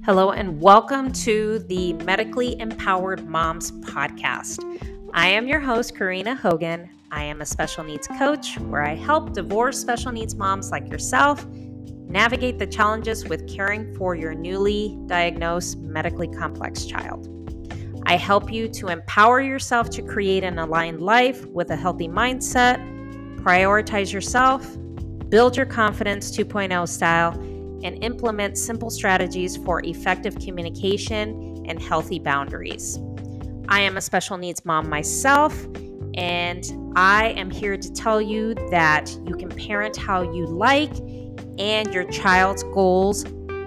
Hello and welcome to the Medically Empowered Moms podcast. I am your host, Karina Hogan. I am a special needs coach where I help divorced special needs moms like yourself navigate the challenges with caring for your newly diagnosed medically complex child. I help you to empower yourself to create an aligned life with a healthy mindset, prioritize yourself, build your confidence 2.0 style, and implement simple strategies for effective communication and healthy boundaries. I am a special needs mom myself, and I am here to tell you that you can parent how you like, and your child's goals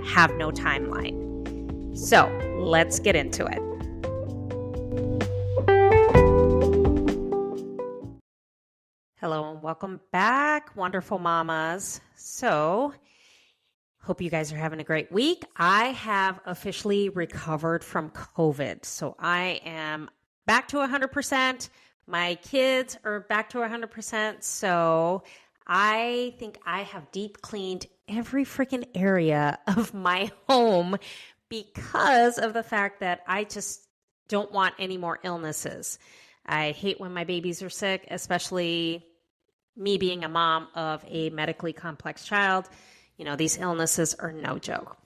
have no timeline. So let's get into it. Hello and welcome back, wonderful mamas. So, hope you guys are having a great week. I have officially recovered from COVID. So I am back to 100%. My kids are back to 100%. So I think I have deep cleaned every freaking area of my home because of the fact that I just don't want any more illnesses. I hate when my babies are sick, especially me being a mom of a medically complex child. You know, these illnesses are no joke.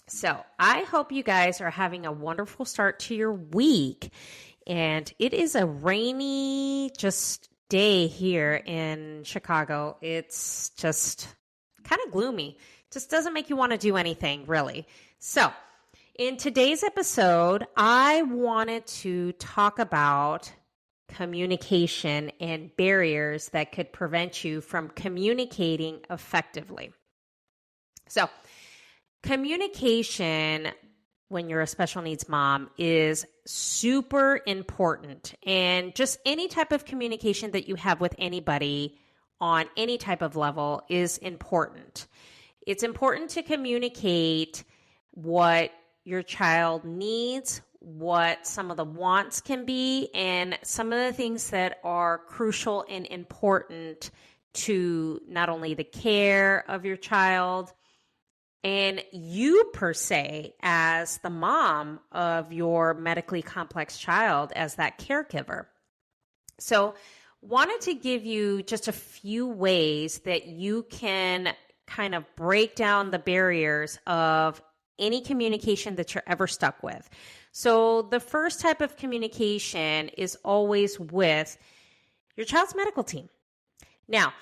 So I hope you guys are having a wonderful start to your week. And it is a rainy just day here in Chicago. It's just kind of gloomy. Just doesn't make you want to do anything, really. So in today's episode, I wanted to talk about communication and barriers that could prevent you from communicating effectively. So, communication when you're a special needs mom is super important. And just any type of communication that you have with anybody on any type of level is important. It's important to communicate what your child needs, what some of the wants can be, and some of the things that are crucial and important to not only the care of your child, and you per se as the mom of your medically complex child as that caregiver. So wanted to give you just a few ways that you can kind of break down the barriers of any communication that you're ever stuck with. So the first type of communication is always with your child's medical team. Now,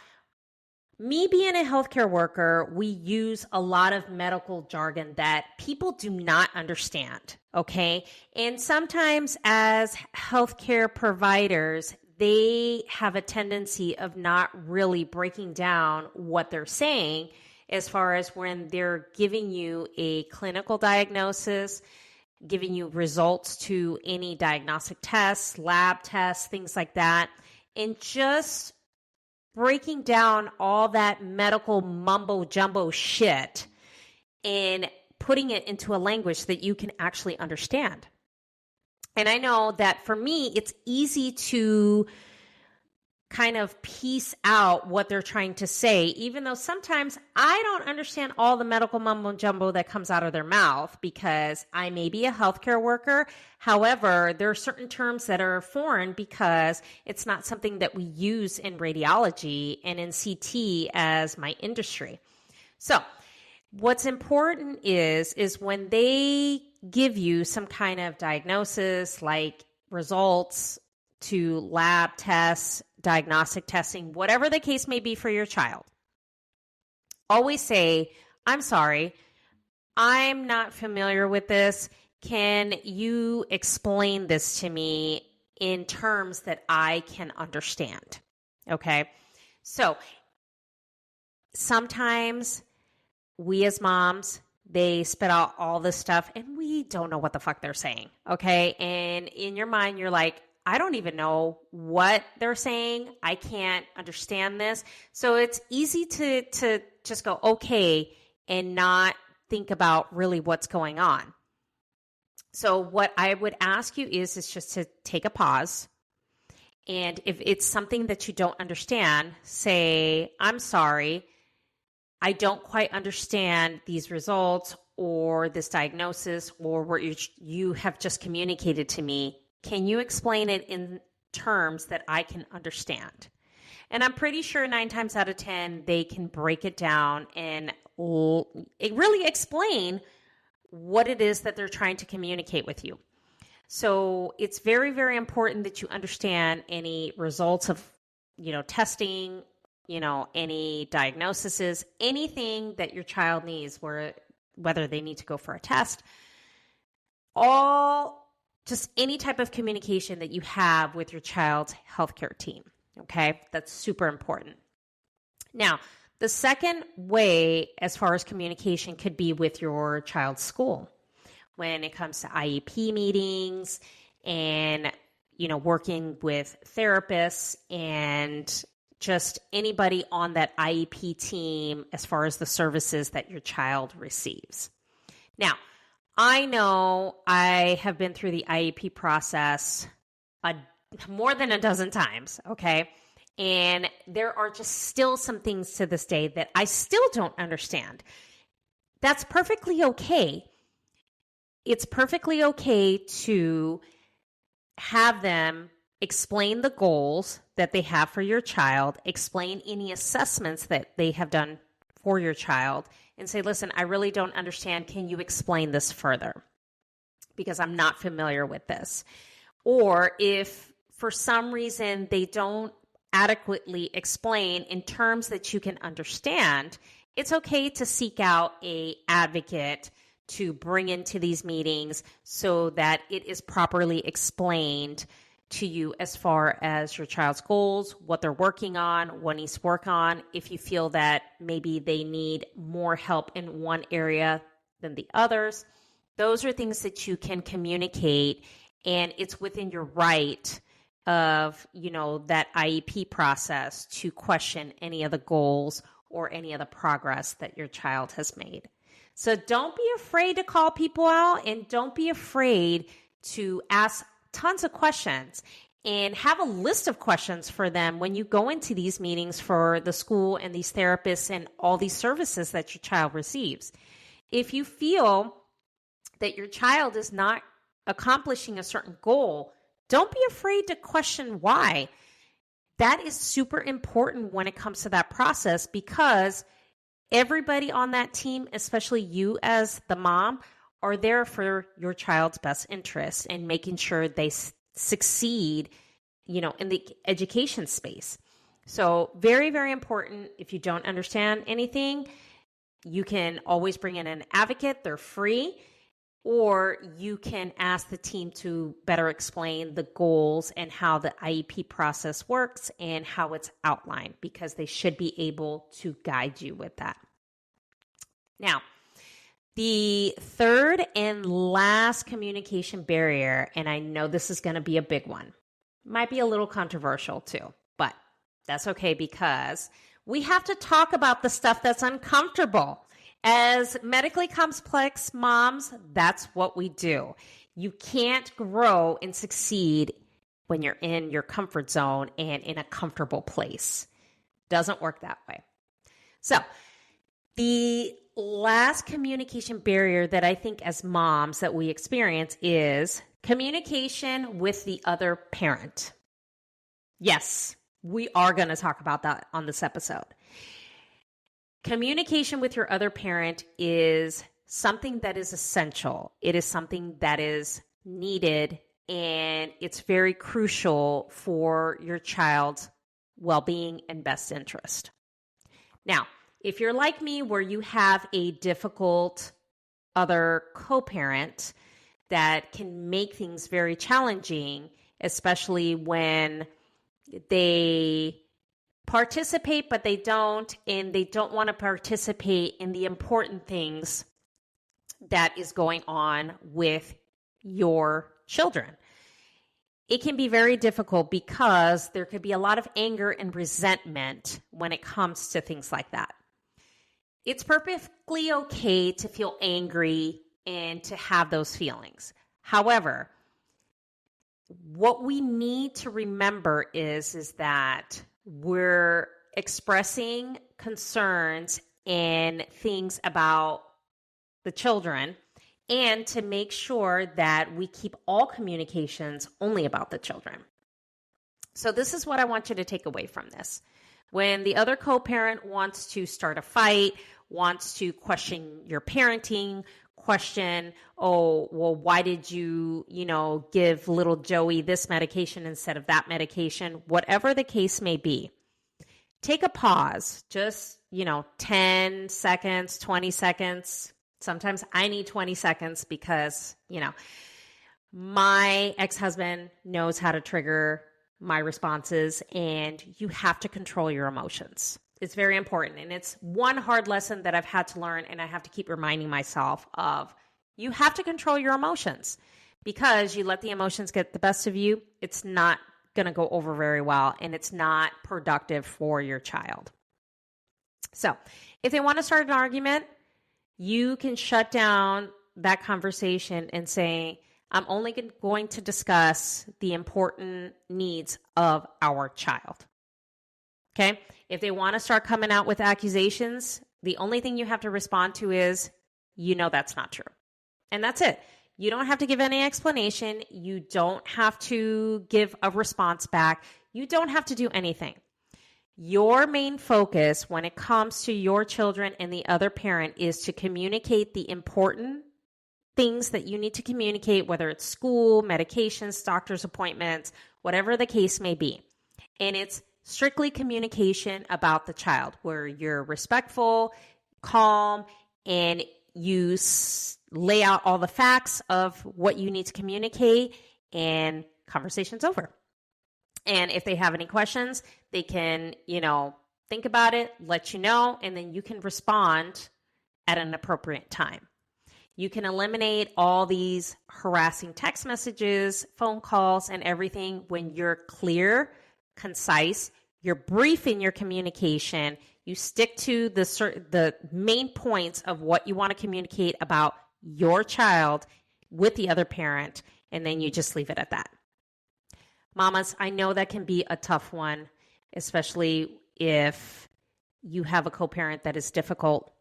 me being a healthcare worker, we use a lot of medical jargon that people do not understand, okay? And sometimes as healthcare providers, they have a tendency of not really breaking down what they're saying as far as when they're giving you a clinical diagnosis, giving you results to any diagnostic tests, lab tests, things like that, and just breaking down all that medical mumbo jumbo shit and putting it into a language that you can actually understand. And I know that for me, it's easy to kind of piece out what they're trying to say, even though sometimes I don't understand all the medical mumbo jumbo that comes out of their mouth because I may be a healthcare worker. However, there are certain terms that are foreign because it's not something that we use in radiology and in CT as my industry. So what's important is when they give you some kind of diagnosis, like results to lab tests, diagnostic testing, whatever the case may be for your child, always say, I'm sorry, I'm not familiar with this. Can you explain this to me in terms that I can understand? Okay. So sometimes we as moms, they spit out all this stuff and we don't know what the fuck they're saying. Okay. And in your mind, you're like, I don't even know what they're saying. I can't understand this. So it's easy to just go, okay, and not think about really what's going on. So what I would ask you is just to take a pause. And if it's something that you don't understand, say, I'm sorry, I don't quite understand these results, or this diagnosis or what you have just communicated to me, can you explain it in terms that I can understand? And I'm pretty sure 9 times out of 10, they can break it down and really explain what it is that they're trying to communicate with you. So it's very, very important that you understand any results of, testing, any diagnoses, anything that your child needs, whether they need to go for a test, just any type of communication that you have with your child's healthcare team. Okay, that's super important. Now, the second way as far as communication could be with your child's school when it comes to IEP meetings and, working with therapists and just anybody on that IEP team as far as the services that your child receives. Now, I know I have been through the IEP process more than a dozen times, okay? And there are just still some things to this day that I still don't understand. That's perfectly okay. It's perfectly okay to have them explain the goals that they have for your child, explain any assessments that they have done for your child, and say, listen, I really don't understand. Can you explain this further? Because I'm not familiar with this. Or if for some reason they don't adequately explain in terms that you can understand, it's okay to seek out an advocate to bring into these meetings so that it is properly explained to you as far as your child's goals, what they're working on, what needs to work on. If you feel that maybe they need more help in one area than the others, those are things that you can communicate, and it's within your right of, that IEP process to question any of the goals or any of the progress that your child has made. So don't be afraid to call people out, and don't be afraid to ask tons of questions and have a list of questions for them when you go into these meetings for the school and these therapists and all these services that your child receives. If you feel that your child is not accomplishing a certain goal, don't be afraid to question why. That is super important when it comes to that process, because everybody on that team, especially you as the mom, are there for your child's best interest and making sure they succeed, in the education space. So very, very important. If you don't understand anything, you can always bring in an advocate. They're free. Or you can ask the team to better explain the goals and how the IEP process works and how it's outlined, because they should be able to guide you with that. Now, the third and last communication barrier, and I know this is going to be a big one, might be a little controversial too, but that's okay, because we have to talk about the stuff that's uncomfortable. As medically complex moms, that's what we do. You can't grow and succeed when you're in your comfort zone and in a comfortable place. Doesn't work that way. So the last communication barrier that I think as moms that we experience is communication with the other parent. Yes, we are going to talk about that on this episode. Communication with your other parent is something that is essential. It is something that is needed, and it's very crucial for your child's well-being and best interest. Now, if you're like me, where you have a difficult other co-parent that can make things very challenging, especially when they participate, but they don't, and they don't want to participate in the important things that is going on with your children. It can be very difficult because there could be a lot of anger and resentment when it comes to things like that. It's perfectly okay to feel angry and to have those feelings. However, what we need to remember is that we're expressing concerns and things about the children, and to make sure that we keep all communications only about the children. So this is what I want you to take away from this. When the other co-parent wants to start a fight, wants to question your parenting, question, oh, well, why did you, give little Joey this medication instead of that medication, whatever the case may be, take a pause, just, 10 seconds, 20 seconds. Sometimes I need 20 seconds because, my ex-husband knows how to trigger my responses, and you have to control your emotions. It's very important. And it's one hard lesson that I've had to learn, and I have to keep reminding myself of. You have to control your emotions, because you let the emotions get the best of you, it's not going to go over very well, and it's not productive for your child. So if they want to start an argument, you can shut down that conversation and say, I'm only going to discuss the important needs of our child. Okay? If they want to start coming out with accusations, the only thing you have to respond to is, that's not true. And that's it. You don't have to give any explanation. You don't have to give a response back. You don't have to do anything. Your main focus when it comes to your children and the other parent is to communicate the important things that you need to communicate, whether it's school, medications, doctor's appointments, whatever the case may be. And it's strictly communication about the child, where you're respectful, calm, and you lay out all the facts of what you need to communicate, and conversation's over. And if they have any questions, they can, think about it, let you know, and then you can respond at an appropriate time. You can eliminate all these harassing text messages, phone calls, and everything when you're clear, concise, you're brief in your communication, you stick to the main points of what you want to communicate about your child with the other parent, and then you just leave it at that. Mamas, I know that can be a tough one, especially if you have a co-parent that is difficult,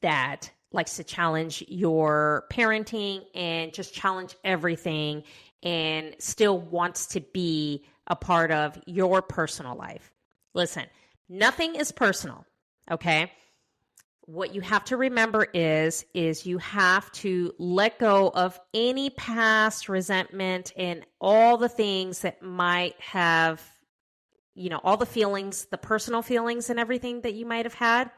that likes to challenge your parenting and just challenge everything and still wants to be a part of your personal life. Listen, nothing is personal, okay? What you have to remember is you have to let go of any past resentment and all the things that might have, all the feelings, the personal feelings and everything that you might have had.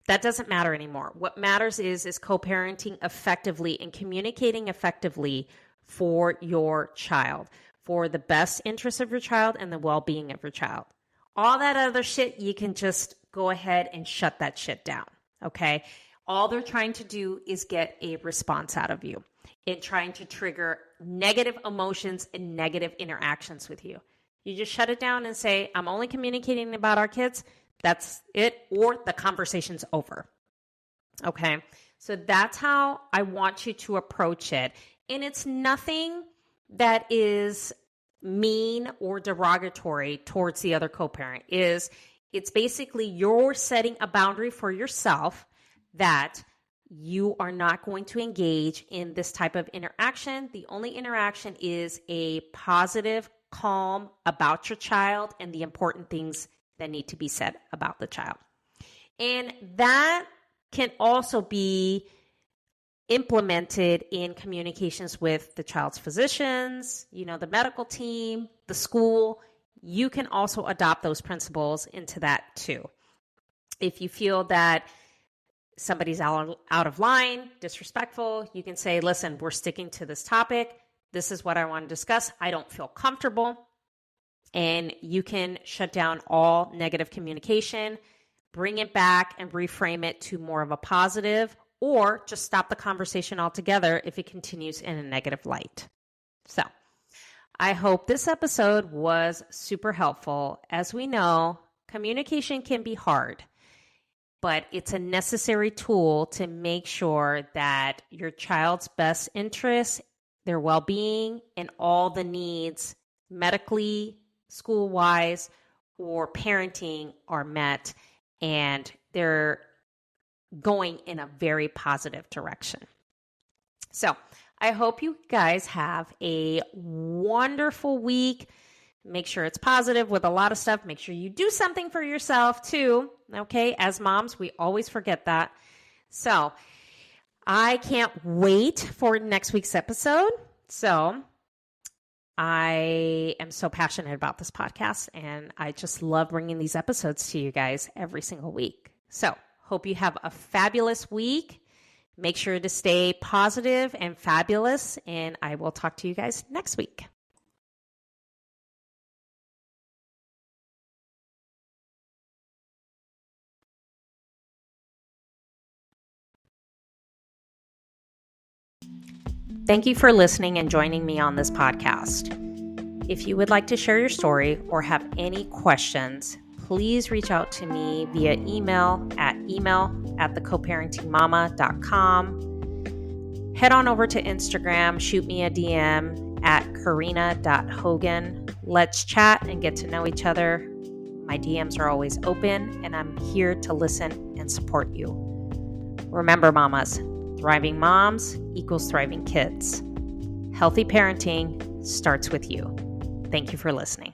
That doesn't matter anymore. What matters is co-parenting effectively and communicating effectively for your child, for the best interest of your child and the well-being of your child. All that other shit, you can just go ahead and shut that shit down, okay? All they're trying to do is get a response out of you in trying to trigger negative emotions and negative interactions with you. You just shut it down and say, I'm only communicating about our kids. That's it, or the conversation's over, okay? So that's how I want you to approach it. And it's nothing that is mean or derogatory towards the other co-parent. It's basically you're setting a boundary for yourself that you are not going to engage in this type of interaction. The only interaction is a positive, calm about your child and the important things that need to be said about the child. And that can also be implemented in communications with the child's physicians, the medical team, the school. You can also adopt those principles into that too. If you feel that somebody's out of line, disrespectful, you can say, listen, we're sticking to this topic. This is what I want to discuss. I don't feel comfortable. And you can shut down all negative communication, bring it back and reframe it to more of a positive, or just stop the conversation altogether if it continues in a negative light. So I hope this episode was super helpful. As we know, communication can be hard, but it's a necessary tool to make sure that your child's best interests, their well-being, and all the needs medically, school-wise, or parenting are met, and they're going in a very positive direction. So I hope you guys have a wonderful week. Make sure it's positive with a lot of stuff. Make sure you do something for yourself too. Okay. As moms, we always forget that. So I can't wait for next week's episode. So I am so passionate about this podcast, and I just love bringing these episodes to you guys every single week. So hope you have a fabulous week. Make sure to stay positive and fabulous, and I will talk to you guys next week. Thank you for listening and joining me on this podcast. If you would like to share your story or have any questions, please reach out to me via email at thecoparentingmama.com. Head on over to Instagram, shoot me a DM at karina.hogan. Let's chat and get to know each other. My DMs are always open, and I'm here to listen and support you. Remember, mamas, thriving moms equals thriving kids. Healthy parenting starts with you. Thank you for listening.